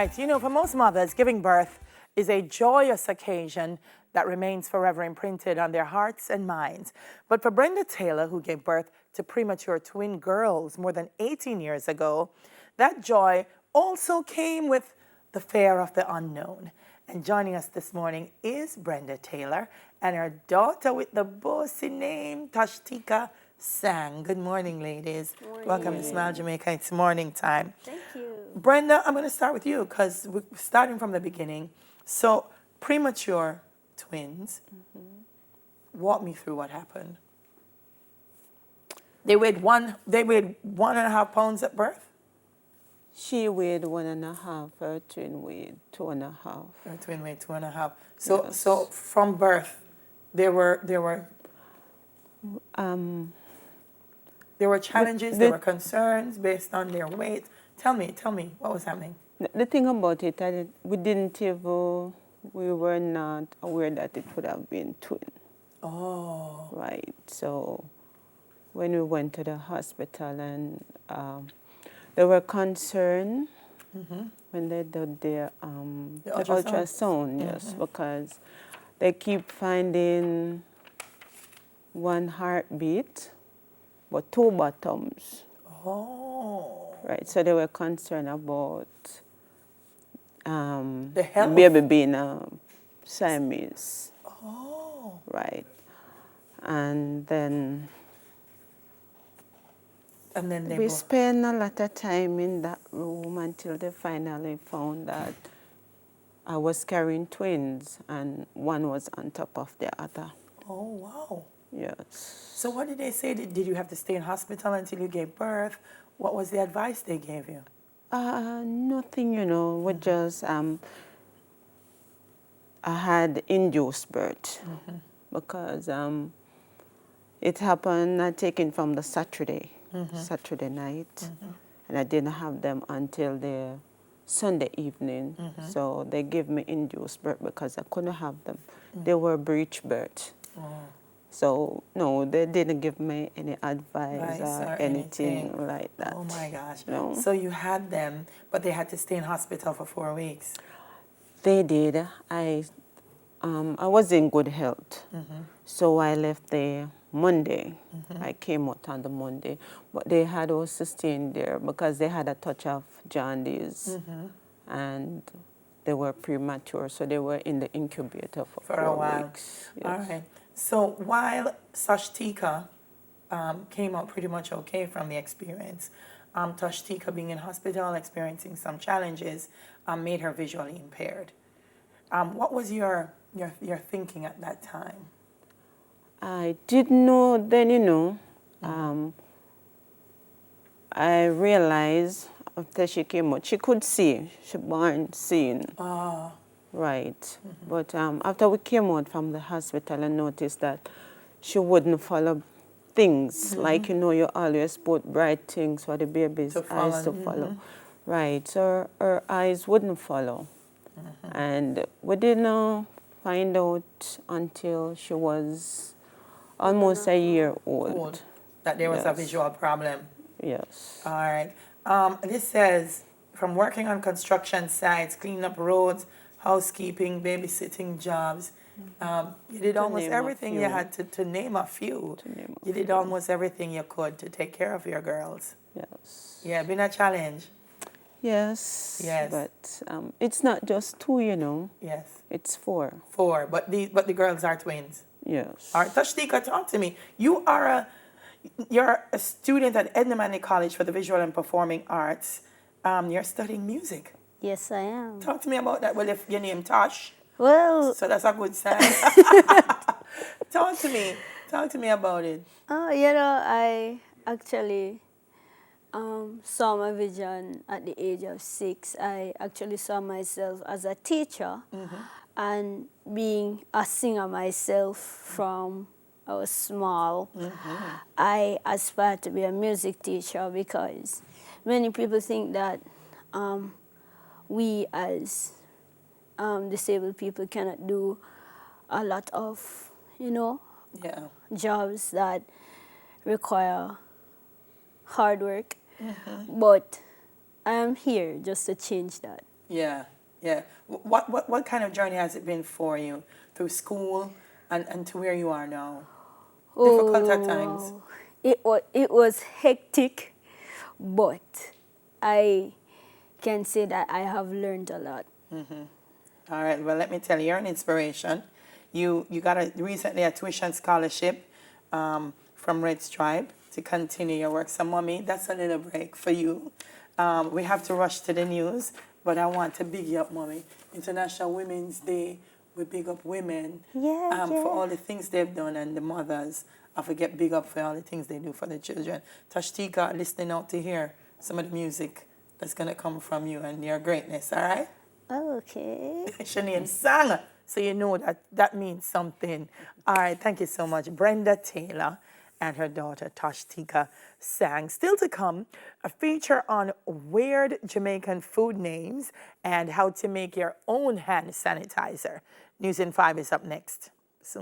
right. You know, for most mothers, giving birth is a joyous occasion that remains forever imprinted on their hearts and minds. But for Brenda Taylor, who gave birth to premature twin girls more than 18 years ago, that joy also came with the fear of the unknown. And joining us this morning is Brenda Taylor and her daughter with the bossy name, Tashtika Sang. Good morning, ladies. Morning. Welcome to Smile Jamaica. It's morning time. Thank you. Brenda, I'm going to start with you because we're starting from the beginning. So, premature twins. Walk me through what happened. They weighed 1.5 pounds at birth? She weighed 1.5. Her twin weighed 2.5. Her twin weighed 2.5. So, Yes. so from birth, there were challenges, there were concerns based on their weight. Tell me, what was happening? The thing about it, we were not aware that it would have been twin. Oh. Right. So when we went to the hospital and they were concerned when they did the ultrasound, yes, because they keep finding one heartbeat, but two bottoms. Oh. Right. So they were concerned about The health. baby being a Siamese. Oh. Right. And then they we both. spent a lot of time in that room until they finally found that I was carrying twins and one was on top of the other. Oh, wow. Yes. So what did they say? Did you have to stay in hospital until you gave birth? What was the advice they gave you? Nothing, we just, I had induced birth because it happened taken from the Saturday night, and I didn't have them until the Sunday evening. So they gave me induced birth because I couldn't have them. They were breech birth. Oh. So, no, they didn't give me any advice Advice or or anything anything. like that. Oh my gosh. No. So you had them, but they had to stay in hospital for 4 weeks. They did. I was in good health. So I left there Monday. I came out on the Monday. But they had us to stay in there because they had a touch of jaundice. And they were premature, so they were in the incubator for For a 4 while. weeks. All right. So while Tashtika came out pretty much okay from the experience, Tashtika being in hospital, experiencing some challenges, made her visually impaired. What was your thinking at that time? I didn't know then, I realized after she came out, she could see. She born seeing. Oh. Right. But after we came out from the hospital, I noticed that she wouldn't follow things. Like, you always put bright things for the baby's eyes to follow. Right. So her eyes wouldn't follow. And we didn't find out until she was almost a year old. That there was a Yes. visual problem. Yes. All right. This says, from working on construction sites, cleaning up roads, housekeeping, babysitting jobs, you did almost name a everything you few. had to name a few. To name a You did few. almost everything you could to take care of your girls. Yes. Yeah, been a challenge. Yes. Yes. But it's not just two, Yes. It's 4. 4, but the girls are twins. Yes. All right, Tashtika, talk to me. You're a student at Edna College for the Visual and Performing Arts. You're studying music. Yes, I am. Talk to me about that. Well, if your name Tosh, Well, so that's a good sign. Talk to me about it. I actually saw my vision at the age of 6. I actually saw myself as a teacher and being a singer myself from I was small. I aspired to be a music teacher because many people think that we as disabled people cannot do a lot of, Yeah. jobs that require hard work. But I am here just to change that. Yeah, yeah. What kind of journey has it been for you through school and to where you are now? Difficult at times. Oh, it was hectic, but I can say that I have learned a lot. All right. Well, let me tell you, you're an inspiration. You got recently a tuition scholarship from Red Stripe to continue your work. So, mommy, that's a little break for you. We have to rush to the news, but I want to big you up, mommy. International Women's Day. We big up women Yeah, for all yeah. the things they've done, and the mothers. I forget big up for all the things they do for the children. Tashtika, listening out to hear some of the music that's gonna come from you and your greatness. All right. Okay. Shania sang, so you know that means something. All right, thank you so much. Brenda Taylor and her daughter Tashtika sang. Still to come, a feature on weird Jamaican food names and how to make your own hand sanitizer. News in 5 is up next. Soon.